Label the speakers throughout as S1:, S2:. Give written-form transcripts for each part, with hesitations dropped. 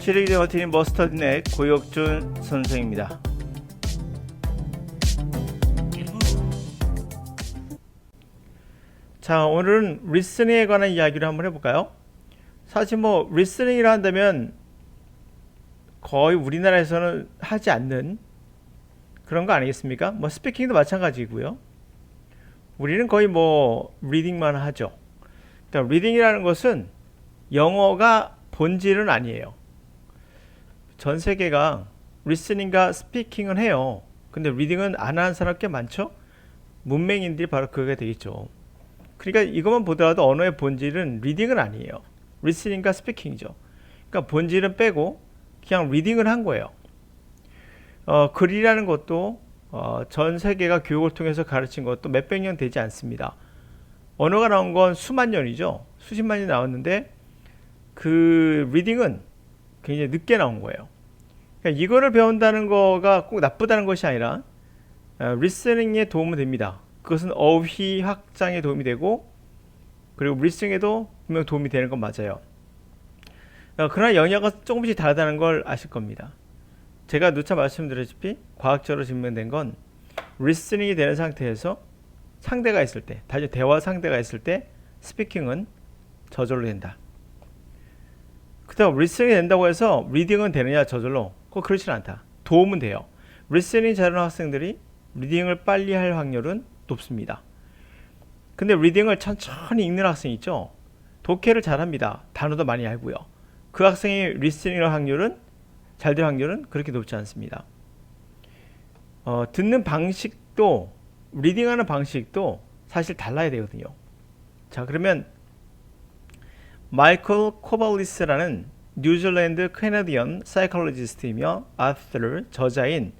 S1: 시리즈 버티는 머스터드넷 고혁준 선생입니다. 자, 오늘은 리스닝에 관한 이야기를 한번 해볼까요? 사실 뭐 리스닝이라 한다면 거의 우리나라에서는 하지 않는 그런 거 아니겠습니까? 뭐 스피킹도 마찬가지고요. 우리는 거의 뭐 리딩만 하죠. 그러니까 리딩이라는 것은 영어가 본질은 아니에요. 전 세계가 리스닝과 스피킹은 해요. 근데 리딩은 안 하는 사람 꽤 많죠? 문맹인들이 바로 그게 되겠죠. 그러니까 이것만 보더라도 언어의 본질은 리딩은 아니에요. 리스닝과 스피킹이죠. 그러니까 본질은 빼고 그냥 리딩을 한 거예요. 글이라는 것도 전 세계가 교육을 통해서 가르친 것도 몇백 년 되지 않습니다. 언어가 나온 건 수만 년이죠. 수십만 년이 나왔는데 그 리딩은 굉장히 늦게 나온 거예요. 그러니까 이거를 배운다는 거가 꼭 나쁘다는 것이 아니라 리스닝에 도움은 됩니다. 그것은 어휘 확장에 도움이 되고 그리고 리스닝에도 분명 도움이 되는 건 맞아요. 그러나 영역은 조금씩 다르다는 걸 아실 겁니다. 제가 누차 말씀드렸다시피 과학적으로 증명된 건 리스닝이 되는 상태에서 상대가 있을 때, 다시 대화 상대가 있을 때 스피킹은 저절로 된다. 그다음 리스닝이 된다고 해서 리딩은 되느냐 저절로? 꼭 그렇지는 않다. 도움은 돼요. 리스닝 잘하는 학생들이 리딩을 빨리 할 확률은 높습니다. 근데 리딩을 천천히 읽는 학생 있죠? 독해를 잘합니다. 단어도 많이 알고요. 그 학생이 리스닝할 확률은 잘 될 확률은 그렇게 높지 않습니다. 듣는 방식도 리딩하는 방식도 사실 달라야 되거든요. 자, 그러면 마이클 코발리스라는 뉴질랜드 캐나디언 사이콜로지스트이며 아스트를 저자인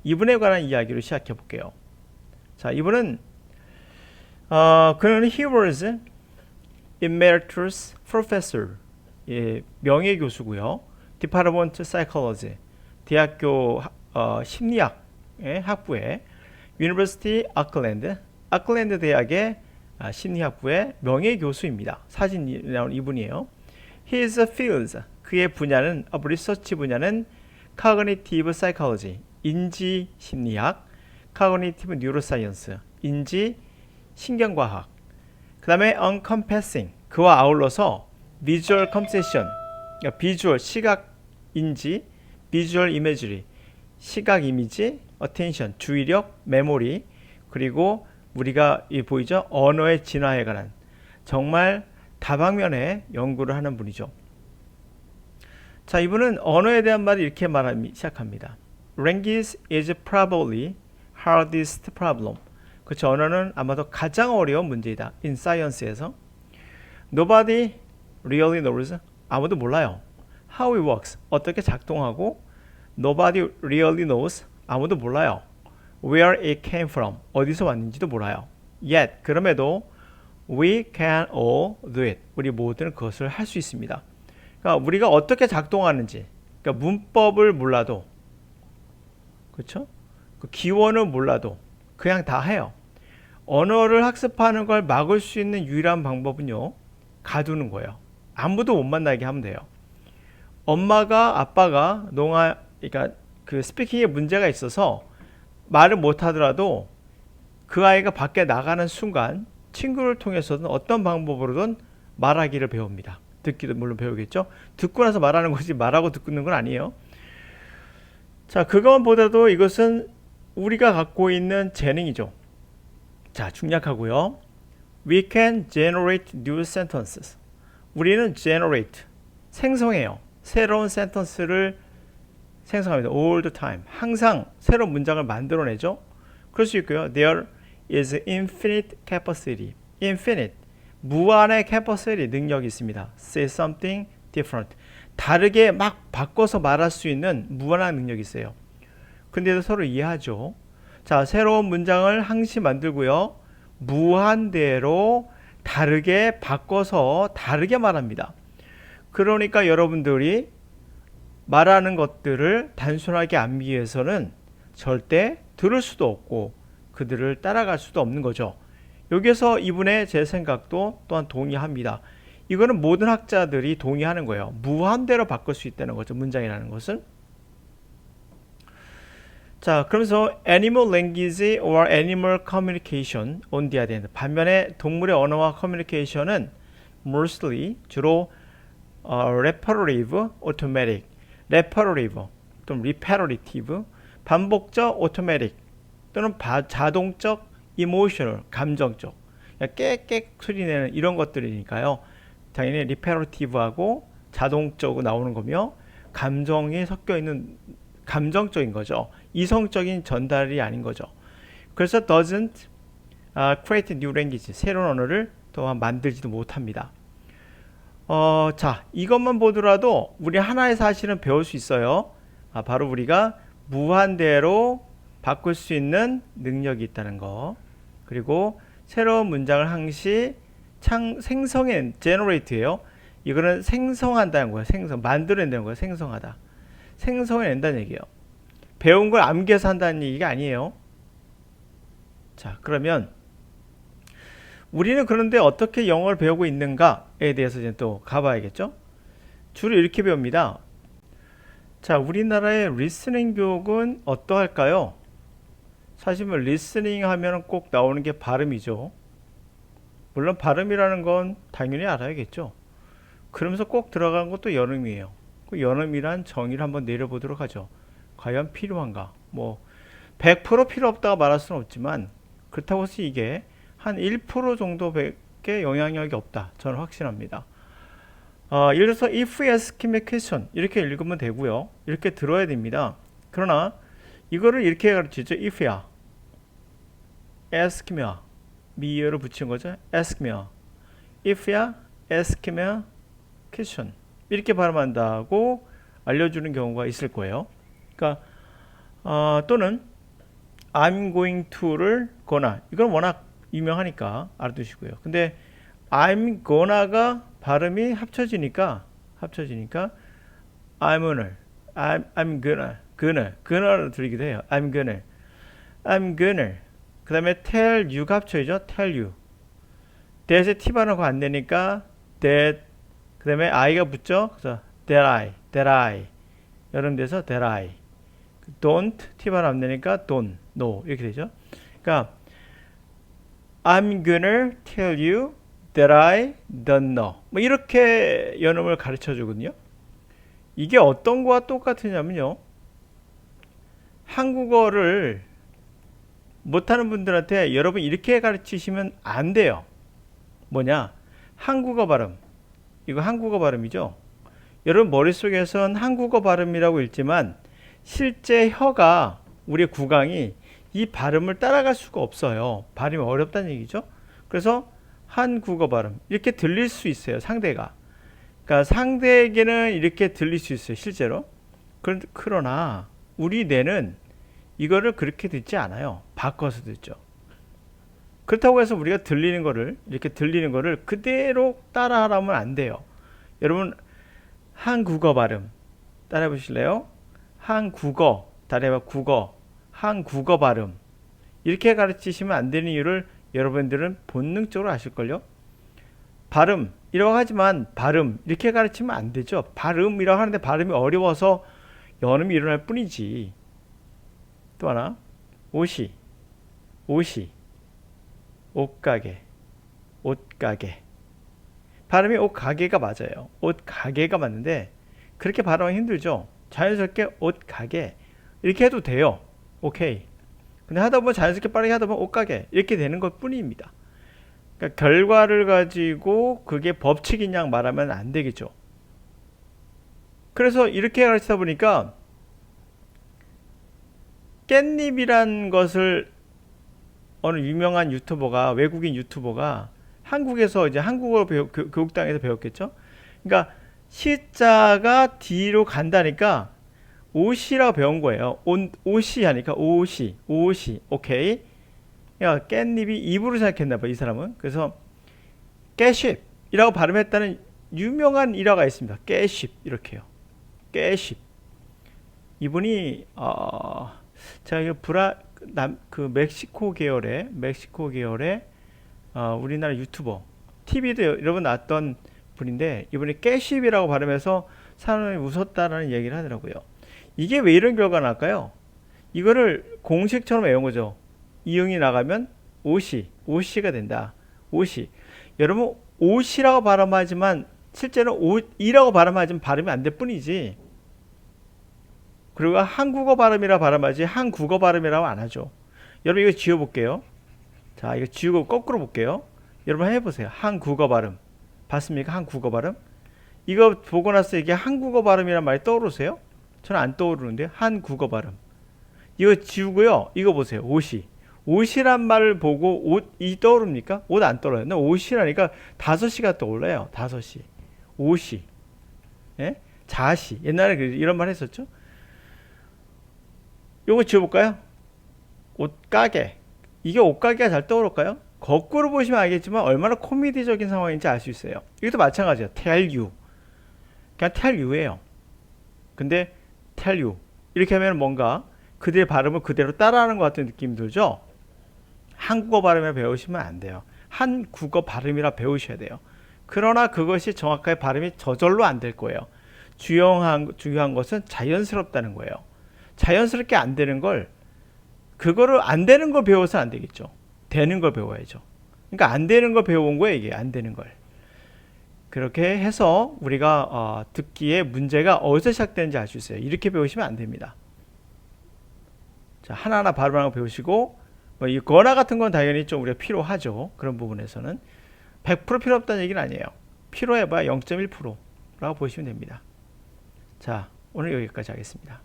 S1: 이분에 관한 이야기로 시작해 볼게요. 자, 이분은 그는 he was emeritus professor, 명예 교수고요. 디파르먼트 사이콜로지, 대학교 심리학의 학부에 유니버시티 아클랜드 대학의 심리학부의 명예 교수입니다. 사진이 나온 이분이에요. His fields, 그의 분야는 research 분야는 cognitive psychology, 인지 심리학, cognitive neuroscience, 인지 신경과학. 그다음에 encompassing, 그와 아울러서 visual conception, 비주얼 시각 인지, visual imagery, 시각 이미지, attention 주의력, 메모리, 그리고 우리가 보이죠? 언어의 진화에 관한 정말 다방면의 연구를 하는 분이죠. 자, 이분은 언어에 대한 말을 이렇게 시작합니다. Language is probably hardest problem. 그렇죠. 언어는 아마도 가장 어려운 문제이다. In science에서. Nobody really knows. 아무도 몰라요. How it works. 어떻게 작동하고 Nobody really knows. 아무도 몰라요. Where it came from. 어디서 왔는지도 몰라요. Yet, 그럼에도 we can all do it. 우리 모두는 그것을 할 수 있습니다. 그러니까 우리가 어떻게 작동하는지, 그러니까 문법을 몰라도, 그렇죠? 그 기원을 몰라도 그냥 다 해요. 언어를 학습하는 걸 막을 수 있는 유일한 방법은요, 가두는 거예요. 아무도 못 만나게 하면 돼요. 엄마가 아빠가 그러니까 그 스피킹에 문제가 있어서 말을 못 하더라도 그 아이가 밖에 나가는 순간 친구를 통해서든 어떤 방법으로든 말하기를 배웁니다. 듣기도 물론 배우겠죠. 듣고 나서 말하는 거지 말하고 듣는 건 아니에요. 자, 그것보다도 이것은 우리가 갖고 있는 재능이죠. 자, 중략하고요. We can generate new sentences. 우리는 generate, 생성해요. 새로운 sentence를 생성합니다. all the time. 항상 새로운 문장을 만들어내죠. 그럴 수 있고요. There is infinite capacity. infinite, 무한의 capacity, 능력이 있습니다. Say something different. 다르게 막 바꿔서 말할 수 있는 무한한 능력이 있어요. 근데도 서로 이해하죠. 자, 새로운 문장을 항시 만들고요. 무한대로 다르게 바꿔서 다르게 말합니다. 그러니까 여러분들이 말하는 것들을 단순하게 암기 위해서는 절대 들을 수도 없고 그들을 따라갈 수도 없는 거죠. 여기서 이분의 제 생각도 또한 동의합니다. 이거는 모든 학자들이 동의하는 거예요. 무한대로 바꿀 수 있다는 거죠. 문장이라는 것은. 자, 그러면서 animal language or animal communication on the other hand. 반면에 동물의 언어와 커뮤니케이션은 mostly 주로 repetitive, automatic, repetitive 또는 repetitive, 반복적, automatic 또는 자동적, emotional, 감정적, 깨깨 소리내는 이런 것들이니까요. 당연히 repetitive하고 자동적으로 나오는 거며 감정이 섞여 있는 감정적인 거죠. 이성적인 전달이 아닌 거죠. 그래서 doesn't create new language, 새로운 언어를 또한 만들지도 못합니다. 자, 이것만 보더라도 우리 하나의 사실은 배울 수 있어요. 바로 우리가 무한대로 바꿀 수 있는 능력이 있다는 거. 그리고 새로운 문장을 항시 생성해, generate예요. 이거는 생성한다는 거예요. 만들어낸다는 거예요. 생성하다. 생성해낸다는 얘기예요. 배운 걸 암기해서 한다는 얘기가 아니에요. 자, 그러면 우리는 그런데 어떻게 영어를 배우고 있는가에 대해서 이제 또 가봐야겠죠. 주로 이렇게 배웁니다. 자, 우리나라의 리스닝 교육은 어떠할까요? 사실 뭐 리스닝 하면 꼭 나오는 게 발음이죠. 물론 발음이라는 건 당연히 알아야겠죠. 그러면서 꼭 들어가는 것도 연음이에요. 그 연음이란 정의를 한번 내려보도록 하죠. 과연 필요한가? 뭐 100% 필요 없다고 말할 수는 없지만 그렇다고 해서 이게 한 1% 정도밖에 영향력이 없다. 저는 확신합니다. 예를 들어서 if you ask me a question 이렇게 읽으면 되고요. 이렇게 들어야 됩니다. 그러나 이거를 이렇게 가르치죠. if you ask me me를 붙인 거죠. ask me if you ask me a question 이렇게 발음한다고 알려주는 경우가 있을 거예요. 그러니까 또는 I'm going to를 gonna 이건 워낙 유명하니까 알아두시고요. 근데 I'm gonna가 발음이 합쳐지니까 I'm gonna 들리기도 해요. I'm gonna 그 다음에 tell you가 합쳐지죠. tell you that에 T 발음이 안 되니까 that 그 다음에 I가 붙죠. 그래서 that I 여름 돼서 that I don't T 발음 안 되니까 don't no 이렇게 되죠. 그러니까 I'm gonna tell you that I don't know 뭐 이렇게 연음을 가르쳐 주거든요. 이게 어떤 거와 똑같으냐면요. 한국어를 못하는 분들한테 여러분 이렇게 가르치시면 안 돼요. 뭐냐? 한국어 발음. 이거 한국어 발음이죠. 여러분 머릿속에선 한국어 발음이라고 읽지만 실제 혀가 우리 구강이 이 발음을 따라갈 수가 없어요. 발음이 어렵다는 얘기죠. 그래서 한국어 발음 이렇게 들릴 수 있어요. 상대가. 그러니까 상대에게는 이렇게 들릴 수 있어요. 실제로. 그러나 우리 뇌는 이거를 그렇게 듣지 않아요. 바꿔서 듣죠. 그렇다고 해서 우리가 이렇게 들리는 거를 그대로 따라하라면 안 돼요. 여러분 한국어 발음 따라해 보실래요? 한국어 따라해봐. 국어 한국어 발음 이렇게 가르치시면 안 되는 이유를 여러분들은 본능적으로 아실걸요? 발음이라고 하지만 발음 이렇게 가르치면 안 되죠. 발음이라고 하는데 발음이 어려워서 연음이 일어날 뿐이지. 또 하나 옷이 옷가게 발음이 옷가게가 맞아요. 옷가게가 맞는데 그렇게 발음하기 힘들죠. 자연스럽게 옷가게 이렇게 해도 돼요. 오케이. 근데 하다 보면 자연스럽게 빠르게 하다 보면 옷가게 이렇게 되는 것 뿐입니다. 그러니까 결과를 가지고 그게 법칙인 양 말하면 안 되겠죠. 그래서 이렇게 가르치다 보니까 깻잎이란 것을 어느 유명한 유튜버가 외국인 유튜버가 한국에서 이제 한국어 교육당에서 배웠겠죠. 그러니까 시자가 뒤로 간다니까 옷이라고 배운 거예요. 옷이 하니까 옷이 오케이. 야 깻잎이 입으로 생각했나 봐 이 사람은. 그래서 깨쉽이라고 발음했다는 유명한 일화가 있습니다. 깨쉽 이렇게요. 깨쉽. 이분이 제가 멕시코 계열의 우리나라 유튜버 TV도 여러분 나왔던 분인데 이분이 깨십이라고 발음해서 사람이 웃었다라는 얘기를 하더라고요. 이게 왜 이런 결과가 날까요? 이거를 공식처럼 외운 거죠. 이응이 나가면 오시가 된다. 오시. 여러분 오시라고 발음하지만 실제는 오이라고 발음하지만 발음이 안 될 뿐이지. 그리고 한국어 발음이라 발음하지 한국어 발음이라고 안 하죠. 여러분 이거 지워볼게요. 자, 이거 지우고 거꾸로 볼게요. 여러분 해보세요. 한국어 발음. 봤습니까? 한국어 발음. 이거 보고 나서 이게 한국어 발음이란 말이 떠오르세요? 저는 안 떠오르는데 한국어 발음. 이거 지우고요. 이거 보세요. 옷이란 말을 보고 옷이 떠오릅니까? 옷 안 떠올라요. 근데 옷이라니까 5시가 떠올라요. 5시. 옷이. 예? 자시. 옛날에 이런 말 했었죠? 요거 지워볼까요? 옷가게. 이게 옷가게가 잘 떠오를까요? 거꾸로 보시면 알겠지만 얼마나 코미디적인 상황인지 알 수 있어요. 이것도 마찬가지예요. tell you. 그냥 tell you예요. 근데 tell you. 이렇게 하면 뭔가 그들의 발음을 그대로 따라하는 것 같은 느낌이 들죠? 한국어 발음을 배우시면 안 돼요. 한국어 발음이라 배우셔야 돼요. 그러나 그것이 정확하게 발음이 저절로 안 될 거예요. 중요한 것은 자연스럽다는 거예요. 자연스럽게 안 되는 걸, 그거를 안 되는 걸 배워서는 안 되겠죠. 되는 걸 배워야죠. 그러니까 안 되는 걸 배워온 거예요, 이게. 안 되는 걸. 그렇게 해서 우리가 듣기에 문제가 어디서 시작되는지 알 수 있어요. 이렇게 배우시면 안 됩니다. 자, 하나하나 발음하는 거 배우시고, 뭐 이 거나 같은 건 당연히 좀 우리가 필요하죠. 그런 부분에서는 100% 필요 없다는 얘기는 아니에요. 필요해봐야 0.1%라고 보시면 됩니다. 자, 오늘 여기까지 하겠습니다.